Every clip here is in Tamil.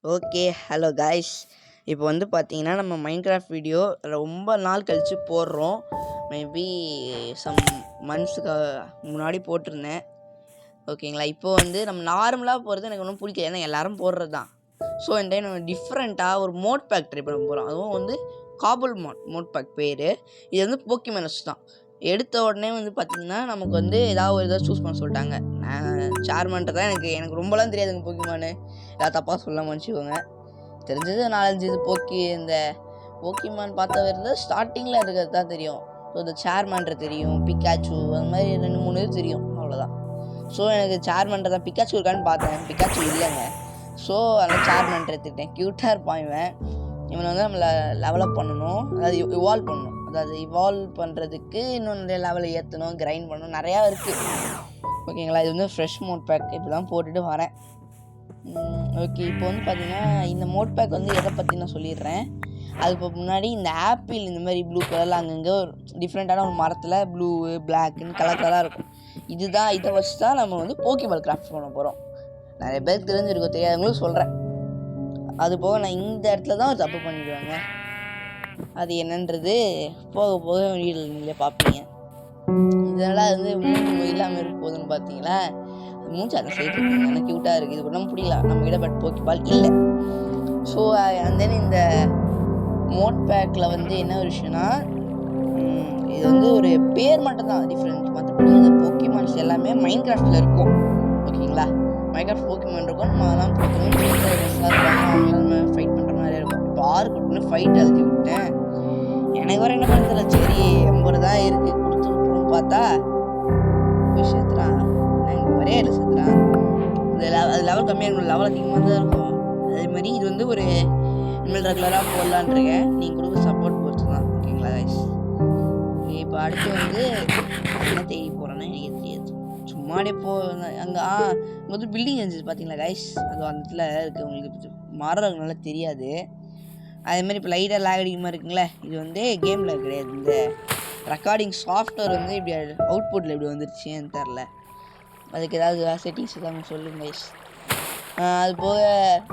Okay hello guys. இப்போ வந்து பார்த்தீங்கன்னா நம்ம மைன்கிராஃப்ட் வீடியோ ரொம்ப நாள் கழித்து போடுறோம். மேபி சம் மந்த்ஸுக்கு முன்னாடி போட்டிருந்தேன். ஓகேங்களா? இப்போ வந்து நம்ம நார்மலாக போகிறது எனக்கு ஒன்றும் பிடிக்கல, ஏன்னா எல்லோரும் போடுறது தான். ஸோ இந்த டைம் நம்ம டிஃப்ரெண்ட்டாக ஒரு மோட் பேக் ட்ரை பண்ண போகிறோம். அதுவும் வந்து காபுல் மோட் பேக் பேர். இது வந்து போக்கிமேனஸ் தான். எடுத்த உடனே வந்து பார்த்திங்கன்னா நமக்கு வந்து ஏதாவது சூஸ் பண்ண சொல்லிட்டாங்க. நான் சார்மன்ட்டு தான் எனக்கு ரொம்பலாம் தெரியாதுங்க போக்கிமானு. ஏதாவது தப்பாக சொல்லாமல் வச்சுக்கோங்க. தெரிஞ்சது 4-5 இது இந்த போக்கிமான் பார்த்த வரல ஸ்டார்டிங்கில் இருக்கிறது தான் தெரியும். ஸோ இந்த சேர்மன்ற தெரியும், பிக்காச்சு அந்த மாதிரி 2-3 இது தெரியும், அவ்வளோதான். ஸோ எனக்கு சேர்மன்ற தான். பிக்காச்சு இருக்கான்னு பார்த்தேன், பிக்காச்சு இல்லைங்க. ஸோ அதனால் சேர்மன்ற எடுத்துக்கிட்டேன். க்யூட்டாக இருப்பான் இவன். இவனை வந்து நம்ம லெவலப் பண்ணணும், அதாவது இவால்வ் பண்ணணும். அதாவது இவால்வ் பண்ணுறதுக்கு இன்னும் நிறைய லெவலை ஏற்றணும், கிரைண்ட் பண்ணணும், நிறையா இருக்குது. ஓகேங்களா? இது வந்து ஃப்ரெஷ் மோட் பேக் இப்போ தான் போட்டுட்டு வரேன். ஓகே, இப்போ வந்து பார்த்தீங்கன்னா இந்த மோட் பேக் வந்து எதை பற்றி நான் சொல்லிடுறேன். அதுக்கு முன்னாடி இந்த ஆப்பிள் இந்த மாதிரி ப்ளூ கலரில் அங்கங்கே ஒரு டிஃப்ரெண்ட்டான ஒரு மரத்தில் ப்ளூ பிளாக்குன்னு கலராக இருக்கும். இதுதான், இதை வச்சு தான் நம்ம வந்து போக்கிபால் கிராஃப்ட் பண்ண போகிறோம். நிறைய பேருக்கு தெரிஞ்சிருக்கும், தெரியாதவங்களும் சொல்கிறேன். அது போக நான் இந்த இடத்துல தான் ஒரு தப்பு பண்ணிடுவாங்க. அது என்னன்றது போக போக வீடியோவில் நீங்களே பார்ப்பீங்க. இதனால் வந்து இல்லாமல் இருக்க போகுதுன்னு பார்த்தீங்களா? மூச்சு அதை சேர்த்து எனக்கு க்யூட்டாக இருக்குது. இது கூட பிடிக்கல நம்ம கிட்ட, பட் போக்கிபால் இல்லை. ஸோ அண்ட் தென் இந்த மோட் பேக்கில் வந்து என்ன ஒரு விஷயம்னா, இது வந்து ஒரு பேர் மட்டும்தான் டிஃப்ரெண்ட். மற்றபடி இந்த போக்கிமான்ஸ் எல்லாமே மைன்கிராஃப்டில் இருக்கும். ஓகேங்களா? மைன்கிராஃப்ட் போக்கிமான் இருக்கும். நம்ம அதெல்லாம் நம்ம ஃபைட் பண்ணுற மாதிரி இருக்கும். இப்போ 6 கொடுத்துன்னு ஃபைட் எழுதி விட்டேன். எனக்கு வர என்ன பண்ணுறதுல, சரி 80 தான் இருக்குது கொடுத்து விட்டுருன்னு பார்த்தா விஷயத்துலாம் ஒரே இல்லை செத்துறான். அது லெவல் கம்மியாக இருக்கணும், லெவல் அதிகமாக தான் இருக்கும். அதே மாதிரி இது வந்து ஒரு இனிமேல் ரெகுலராக போடலான்ருக்கேன். நீங்கள் கொடுக்க சப்போர்ட் பொறுத்து தான். ஓகேங்களா கைஸ்? இப்போ அடுத்து வந்து என்ன தேடி போகிறேன்னா எனக்கு தெரியாது. சும்மாடியே அங்கே வந்து பில்டிங் இருந்துச்சு பார்த்தீங்களா கைஸ்? அது அந்த இடத்துல இருக்குது. உங்களுக்கு மரம் நல்லா தெரியாது. அதேமாதிரி இப்போ லைட்டாக லேக் அடிக்கமாக இருக்குங்களே, இது வந்து கேமில் கிடையாது. இந்த ரெக்கார்டிங் சாஃப்ட்வேர் வந்து இப்படி அவுட்புட்டில் இப்படி வந்துருச்சுன்னு தெரில. அதுக்கு ஏதாவது செட்டிங்ஸ் தான் சொல்லுங்க கைஸ். அது போக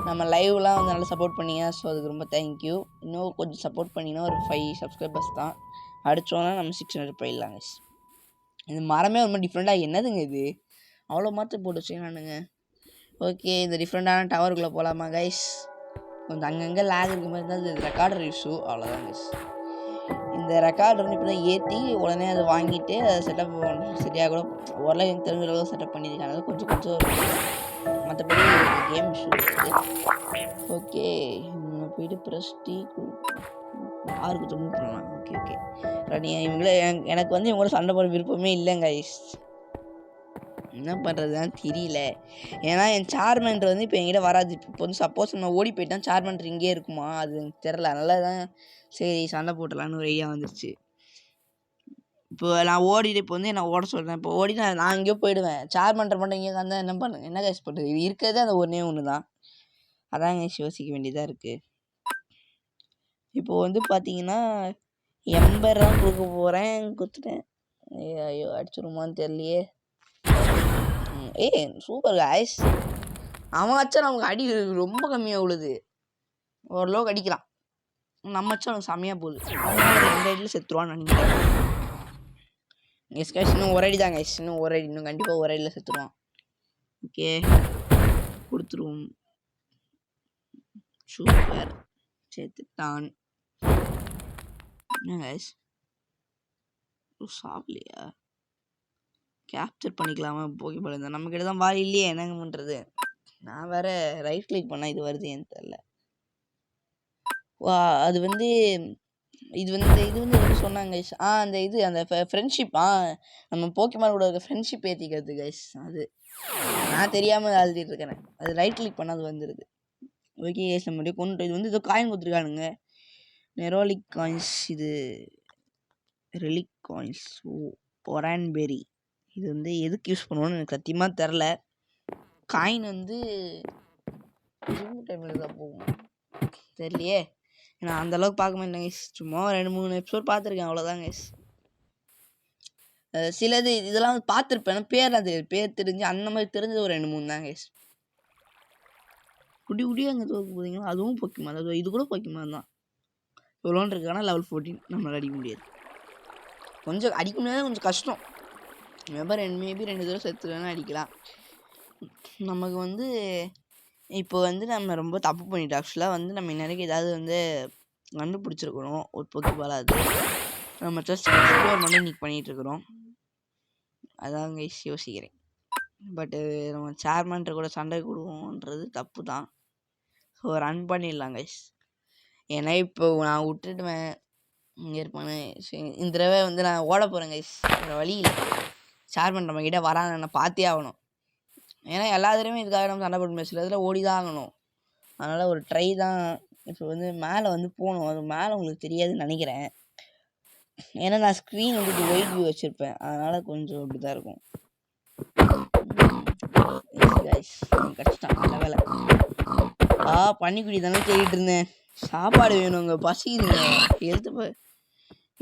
நம்ம லைவ்லாம் வந்து நல்லா சப்போர்ட் பண்ணிங்க. ஸோ அதுக்கு ரொம்ப தேங்க்யூ. இன்னும் கொஞ்சம் சப்போர்ட் பண்ணிங்கன்னா ஒரு 5 சப்ஸ்கிரைபர்ஸ் தான் அடித்தோன்னா நம்ம 600 போயிடலாம் கைஸ். இந்த மரமே ரொம்ப டிஃப்ரெண்ட்டாக என்னதுங்க இது, அவ்வளோ மாற்ற போட்டு வச்சுக்கலானுங்க. ஓகே, இந்த டிஃப்ரெண்ட்டான டவருக்குள்ளே போகலாமா கைஸ்? கொஞ்சம் அங்கங்கே லேக் இருக்க மாதிரி தான் இது ரெக்கார்டர் இஷ்யூ, அவ்வளோதான் கைஸ். இந்த ரெக்கார்டர் வந்து இப்போ தான் ஏற்றி உடனே அதை வாங்கிட்டு அதை செட்டப் சரியாக கூட ஓரளவு எனக்கு தெரிஞ்ச அளவு செட்டப் பண்ணியிருக்காங்க. கொஞ்சம் மற்றபடி கேம் இஷ்யூ இருக்குது. ஓகே, போயிட்டு ப்ரெஸ்டி 6 மூவ் பண்ணலாம். ஓகே இவங்களே எனக்கு வந்து இவங்களோட சண்டை போட விருப்பமே இல்லைங்க கைஸ். என்ன பண்ணுறதுதான் தெரியல. ஏன்னா என் சார்மன்ட்ரு வந்து இப்போ என்கிட்ட வராது. இப்போ வந்து சப்போஸ் நம்ம ஓடி போயிட்டான் சார்மன்ட்ரு இங்கே இருக்குமா, அது எனக்கு தெரில. அதனால தான் சரி சண்டை போட்டலான்னு ஒரு ஐடியா வந்துருச்சு. இப்போ நான் ஓடிட்டு இப்போ வந்து நான் ஓட சொல்கிறேன். இப்போ ஓடி நான் எங்கேயோ போயிடுவேன். சார்மன்ட்ரு மட்டும் இங்கே வந்தால் என்ன பண்ணுங்க, என்ன கைஸ் பண்ணுறது? இது இருக்கிறதே அந்த ஒன்று தான். அதான் கைஸ் யோசிக்க வேண்டியதாக இருக்குது. இப்போது வந்து பார்த்தீங்கன்னா எம்பர் தான் கொடுக்க போகிறேன். கொடுத்துட்டேன். ஐயோ அடிச்சுருமான்னு தெரியலையே. Super guys. அவன் வச்சா நமக்கு அடி ரொம்ப கம்மியாக உள்ளது. ஓரளவுக்கு அடிக்கிறான். நம்ம வச்சா அவனுக்கு செம்மையாக போகுது. 2 அடியில் செத்துருவான்னு நினைக்கிறேன். எஸ் கைஸ், இன்னும் ஒரு அடி தான் கைஸ். இன்னும் கண்டிப்பாக ஒரு அடியில் செத்துருவான். ஓகே, கொடுத்துருவோம். சூப்பர், சேர்த்துட்டான். என்ன கைஸ், சாப்பிடலையா? கேப்சர் பண்ணிக்கலாமா போக்கிபால் இருந்தால்? நம்மக்கிட்ட தான் வால் இல்லையே, என்னங்க பண்ணுறது? நான் வேறு ரைட் கிளிக் பண்ணால் இது வருது ஏன்னு தெரில. வா, அது வந்து இது வந்து எப்படி சொன்னாங்க கைஸ்? அந்த ஃப்ரெண்ட்ஷிப், நம்ம போக்கிமான் கூட இருக்க ஃப்ரெண்ட்ஷிப் ஏற்றிக்கிறது கைஸ். அது நான் தெரியாமல் எழுதிட்டு இருக்கிறேன். அது ரைட் கிளிக் பண்ணால் அது வந்துடுது. ஓகே கைஸ், நம்ம கொண்டு இது வந்து ஏதோ காயின் கொடுத்துருக்கானுங்க, நெரோலிக் காயின்ஸ். இது ரெலிக் காயின்ஸ். ஒரான்பெரி. இது வந்து எதுக்கு யூஸ் பண்ணுவோன்னு எனக்கு சத்தியமாக தெரில. காயின் வந்து டைமில் தான் போகும் தெரியலையே. நான் அந்தளவுக்கு பார்க்க மாட்டேன் கைஸ். சும்மா 2-3 எபிசோட் பார்த்துருக்கேன், அவ்வளோதான் கைஸ். சிலது இதெல்லாம் பார்த்துருப்பேன், பேர் தெரிஞ்சு அந்த மாதிரி தெரிஞ்சது ஒரு 2-3 தான் கைஸ். குட்டி குட்டியாக அங்கே தோக்கு போதீங்களா, அதுவும் போக்கிமான். அது இது கூட போக்கிமான் தான். எவ்வளோன்னு இருக்கு, ஆனால் லெவல் 14 நம்மளால் அடிக்க முடியாது. கொஞ்சம் அடிக்க முடியாது, கொஞ்சம் கஷ்டம். மேபி 2 தடவை செத்து வேணால் அடிக்கலாம். நமக்கு வந்து இப்போ வந்து நம்ம ரொம்ப தப்பு பண்ணிட்டோம். ஆக்சுவலாக வந்து நம்ம இன்னைக்கு ஏதாவது வந்து கண்டுபிடிச்சிருக்கணும் ஒரு போக்கிபால். அது நம்ம ஜஸ்ட் எக்ஸ்ப்ளோர் பண்ணி இன்னைக்கு பண்ணிகிட்ருக்குறோம். அதாங்க யோசிக்கிறேன். பட்டு நம்ம சேர்மன்ட்ட கூட சண்டை கொடுவோன்றது தப்பு தான். ஸோ ரன் பண்ணிடலாம் கைஸ். ஏன்னா இப்போ நான் விட்டுடுவேன் இங்கே இருப்பானே. இந்த தடவை வந்து நான் ஓட போகிறேன் கைஸ். வேறு வழி இல்லை. சேர்மன் நம்ம கிட்டே வரான்னு நான் பார்த்தே ஆகணும். ஏன்னா எல்லா தடவையும் இதுக்காக நம்ம சண்டை போட்டு சில இதில் ஓடி தான் ஆகணும். அதனால் ஒரு ட்ரை தான். இப்போ வந்து மேலே வந்து போகணும். அது மேலே உங்களுக்கு தெரியாதுன்னு நினைக்கிறேன். ஏன்னா நான் ஸ்க்ரீன் வந்து ஒயிட் வியூ வச்சுருப்பேன். அதனால் கொஞ்சம் அப்படி தான் இருக்கும். கஷ்டம் நல்ல வேலை. பன்னிக்குடி தானே தேடிட்டு இருந்தேன். சாப்பாடு வேணுங்க, பசிக்குதுங்க.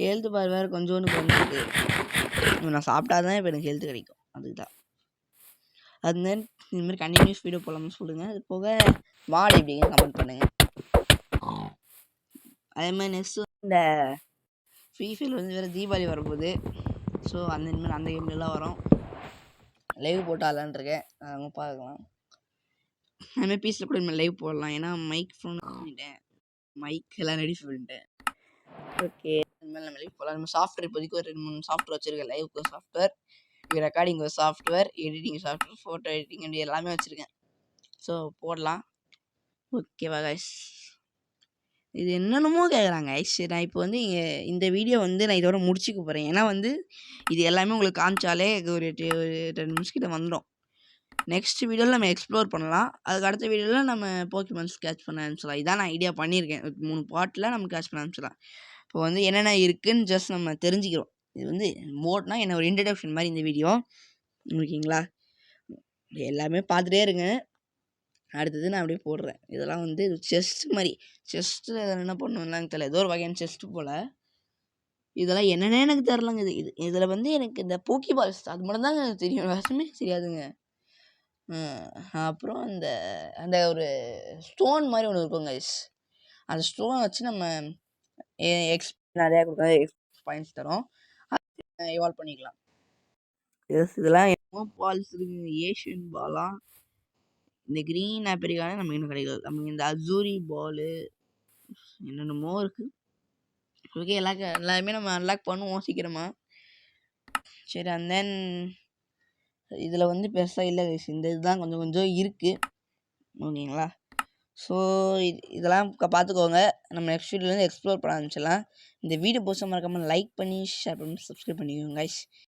ஹெல்த்து பார் வேறு கொஞ்சோன்னு குறைஞ்சிட்டு. நான் சாப்பிட்டாதான் இப்போ எனக்கு ஹெல்த்து கிடைக்கும். அதுக்கு தான். அது இதுமாதிரி கண்டினியூஸ் வீடியோ போடலாம்னு சொல்லுங்கள். அது போக மாடு எப்படிங்க கமெண்ட் பண்ணுங்கள். அதே மாதிரி நெக்ஸ்ட்டு இந்த ஃப்ரீ ஃபயர் வந்து வேறு தீபாவளி வரப்போகுது. ஸோ அந்த கேம்லாம் வரும். லைவ் போட்டாலான் இருக்கேன். அவங்க பார்க்கலாம். அதுமாதிரி பீஸில் கூட இனிமேல் லைவ் போடலாம். ஏன்னா மைக் ஃபோன் பண்ணிட்டேன். மைக் எல்லாம் ரெடி பண்ணிட்டேன். ஓகே, இனிமேல் நம்ம லைவ் போடலாம். நம்ம சாஃப்ட்வேர் இப்போதைக்கு ஒரு 2-3 சாஃப்ட்வேர் வச்சுருக்கேன். லைவுக்கு ஒரு சாஃப்ட்வேர், ரெக்கார்டிங் ஒரு software, editing software, photo editing அப்படி எல்லாமே வச்சுருக்கேன். ஸோ போடலாம். ஓகேவா கைஸ்? இது என்னென்னமோ கேட்குறாங்க கைஸ். நான் இப்போ வந்து இந்த வீடியோ வந்து நான் இதோட முடிச்சுக்க போகிறேன். ஏன்னா வந்து இது எல்லாமே உங்களுக்கு காமிச்சாலே ஒரு 2 நிமிஷக்கிட்ட வந்துடும். நெக்ஸ்ட் வீடியோவில் நம்ம எக்ஸ்ப்ளோர் பண்ணலாம். அதுக்கு அடுத்த வீடியோவில் நம்ம போக்கிமான்ஸ் கேட்ச் பண்ண ஆரம்பிச்சிடலாம். இதான் நான் ஐடியா பண்ணியிருக்கேன். 3 பார்ட்டில் நம்ம கேட்ச் பண்ண ஆரம்பிச்சிடலாம். இப்போ வந்து என்னென்ன இருக்குதுன்னு ஜஸ்ட் நம்ம தெரிஞ்சுக்கிறோம். இது வந்து மோட்னா என்ன ஒரு இன்ட்ரடக்ஷன் மாதிரி இந்த வீடியோ. ஓகேங்களா? எல்லாமே பார்த்துட்டே இருங்க. அடுத்தது நான் அப்படியே போடுறேன். இதெல்லாம் வந்து செஸ்ட் மாதிரி. செஸ்ட்டு என்ன பண்ணுவேன்லாம் தெரியல. ஏதோ ஒரு வகையான செஸ்ட்டு போல். இதெல்லாம் என்னென்ன எனக்கு தெரிலங்க. இதில் வந்து எனக்கு இந்த போக்கிபால்ஸ் அது மட்டும் தாங்க எனக்கு தெரியும். விஷயமே தெரியாதுங்க. அப்புறம் அந்த ஒரு ஸ்டோன் மாதிரி ஒன்று இருக்கும் கைஸ். அந்த ஸ்டோனை வச்சு நம்ம நிறையா கொடுக்காது பாயிண்ட்ஸ் தரும். எவால்வ் பண்ணிக்கலாம். இதெல்லாம் என்னமோ பால்ஸ் இருக்குங்க. ஏஷியன் பாலாம். இந்த க்ரீன் ஆப்பிரிக்கானே நமக்கு இன்னும் கிடைக்காது. நமக்கு இந்த அசூரி பாலு என்னென்னமோ இருக்குது. ஓகே, எல்லாருமே நம்ம அன்லாக் பண்ணுவோம் சீக்கிரமாக. சரி, அண்ட் தென் இதில் வந்து பெருசாக இல்லை கைஸ். இந்த இதுதான் கொஞ்சம் கொஞ்சம் இருக்குது. ஓகேங்களா? ஸோ இதெல்லாம் பார்த்துக்கோங்க. நம்ம நெக்ஸ்ட் வீடியோலேருந்து எக்ஸ்ப்ளோர் பண்ண ஆரம்பிச்சிடலாம். இந்த வீடியோ பிடிச்சா மறக்காமல் லைக் பண்ணி ஷேர் பண்ணி சப்ஸ்கிரைப் பண்ணிக்கோங்க கைஸ்.